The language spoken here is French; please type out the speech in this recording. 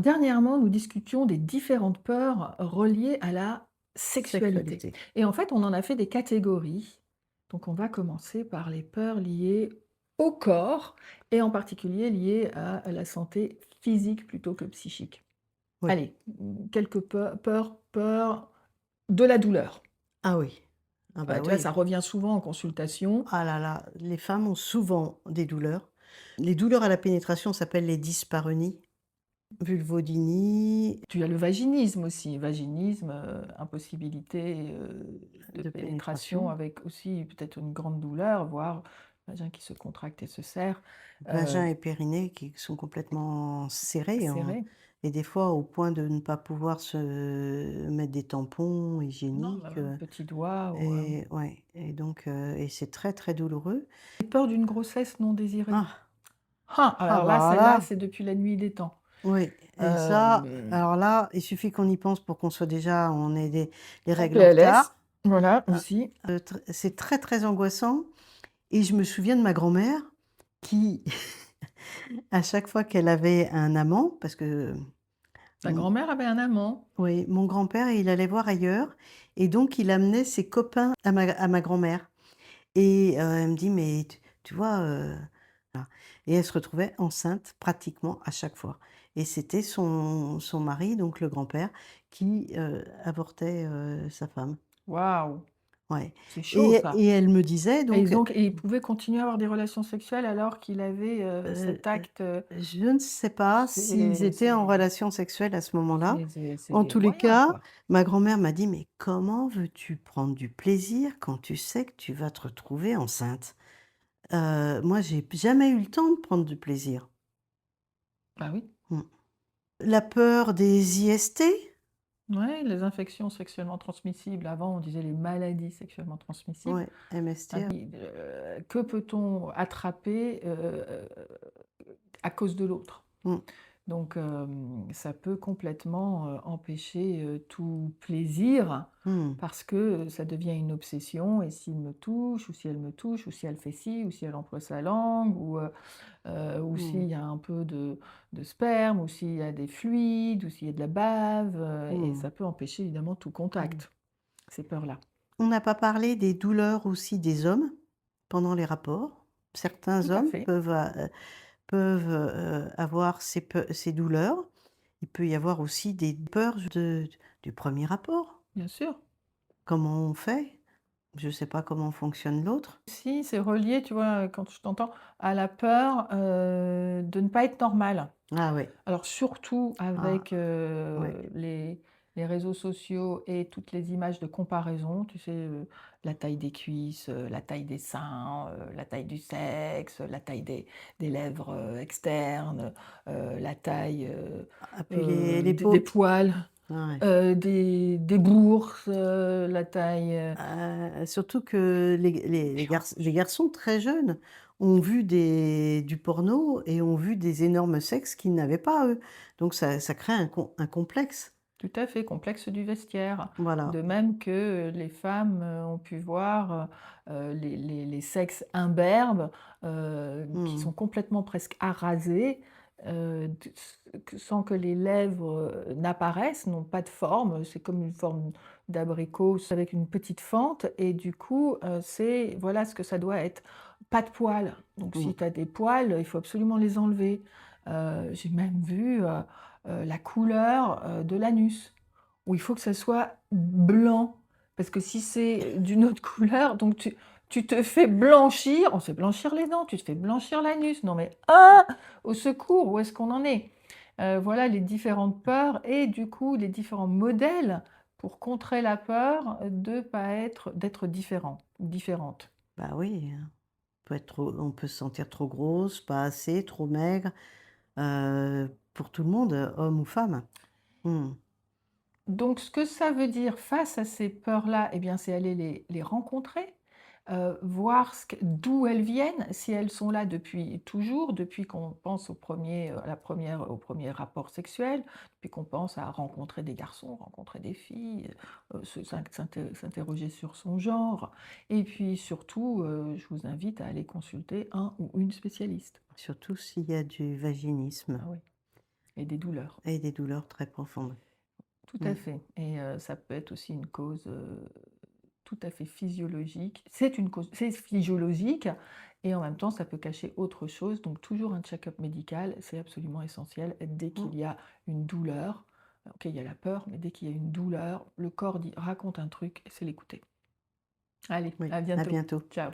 Dernièrement, nous discutions des différentes peurs reliées à la sexualité. Sexualité. Et en fait, on en a fait des catégories. Donc, on va commencer par les peurs liées au corps et en particulier liées à la santé physique plutôt que psychique. Oui. Allez, quelques peurs de la douleur. Ah oui. Ah bah Tu vois, oui. ça revient souvent en consultation. Ah là là, les femmes ont souvent des douleurs. Les douleurs à la pénétration s'appellent les dyspareunies, vulvodynie Tu as le vaginisme aussi, vaginisme, impossibilité, de de pénétration pénétration, avec aussi peut-être une grande douleur, voire le vagin qui se contracte et se serre, vagin heu, et périnée qui sont complètement serrés serré. et des fois au point de ne pas pouvoir se mettre des tampons Non, hygiéniques, petit doigt ou, et ouais et donc et c'est très, très douloureux. peur d'une grossesse non désirée. Ah! Ah! Ah Alors bah là, alors celle-là, là, c'est depuis la nuit des temps. oui et ça, Hem, alors là, il suffit qu'on y pense pour qu'on soit déjà on ait les En règles en PLS, retard. voilà Ah, aussi. c'est très, très angoissant et je me souviens de ma grand-mère qui, à chaque fois qu'elle avait un amant, parce que, Ta mmh, grand-mère avait un amant. oui, mon grand-père, il allait voir ailleurs et donc il amenait ses copains à ma grand-mère et elle me dit: «Mais tu vois, voilà» et elle se retrouvait enceinte pratiquement à chaque fois et c'était son mari, donc le grand-père, qui, avortait, sa femme. Waouh! Ouais C'est chaud et ça. elle me disait donc Et il pouvait continuer à avoir des relations sexuelles alors qu'il avait, Heu cet acte, je ne sais pas s'ils c'est étaient en c'est relation sexuelle à ce moment-là. c'est En tous les effroyable, cas, quoi. ma grand-mère m'a dit: «Mais comment veux-tu prendre du plaisir quand tu sais que tu vas te retrouver enceinte?» Moi, j'ai jamais eu le temps de prendre du plaisir. Bah, oui. Mmh. La peur des IST? Ouais, les infections sexuellement transmissibles. Avant, on disait les maladies sexuellement transmissibles. Ouais, MST. Maintenant, que peut-on attraper, à cause de l'autre? Mmh. Donc, ça peut complètement, empêcher, tout plaisir Mmh. parce que, ça devient une obsession et s'il me touche ou si elle me touche ou si elle fait ci ou si elle emploie sa langue ou s'il Mmh. y a un peu de sperme ou s'il y a des fluides ou s'il y a de la bave, et Mmh. ça peut empêcher évidemment tout Mmh. contact, ces peurs-là. On n'a pas parlé des douleurs aussi des hommes pendant les rapports. Certains Tout à hommes fait, peuvent, avoir ces douleurs. Il peut y avoir aussi des peurs du premier rapport. bien sûr. Comment on fait? Je ne sais pas comment fonctionne l'autre. Si, c'est relié, tu vois, quand je t'entends, à la peur, de ne pas être normal. Ah oui. Alors surtout Ah avec, ouais. les réseaux sociaux et toutes les images de comparaison, tu sais, la taille des cuisses, la taille des seins, la taille du sexe, la taille des lèvres, externes, la taille, Ah puis les des peaux. poils, Ah ouais. des bourses, la taille, Surtout que les garçons très jeunes ont vu du porno et ont vu des énormes sexes qu'ils n'avaient pas eux. Donc ça crée un complexe. tout à fait, complexe du vestiaire. Voilà. De même que, les femmes, ont pu voir, les sexes imberbes, qui Mmh. sont complètement presque arasés, d sans que les lèvres, n'apparaissent, n'ont pas de forme. C'est comme une forme d'abricot avec une petite fente et du coup, c'est voilà ce que ça doit être. Pas de poils, donc Mmh. si tu as des poils, il faut absolument les enlever. J'ai même vu, la couleur, de l'anus, où il faut que ça soit blanc. Parce que si c'est d'une autre couleur, donc tu te fais blanchir, on se fait blanchir les dents, tu te fais blanchir l'anus. Non mais, ah! Au secours, où est-ce qu'on en est? Voilà les différentes peurs et du coup les différents modèles pour contrer la peur de pas être d'être différent ou différente. Bah oui, on peut se sentir trop grosse, pas assez, trop maigre, pour tout le monde, homme ou femme. Mmh. Donc ce que ça veut dire face à ces peurs-là, eh bien, c'est aller les rencontrer, voir d'où elles viennent, si elles sont là depuis toujours, depuis qu'on pense au premier rapport sexuel, depuis qu'on pense à rencontrer des garçons, rencontrer des filles, s'interroger sur son genre et puis surtout, je vous invite à aller consulter un ou une spécialiste. Surtout s'il y a du vaginisme. Ah oui. et des douleurs. Et des douleurs très profondes. Tout à Mmh. fait et ça peut être aussi une cause, tout à fait physiologique. C'est une cause c'est physiologique et en même temps, ça peut cacher autre chose, donc toujours un check-up médical, c'est absolument essentiel dès Mmh. qu'il y a une douleur. OK, il y a la peur, mais dès qu'il y a une douleur, le corps dit raconte un truc, c'est l'écouter. Allez, Oui, à à bientôt. bientôt. Ciao.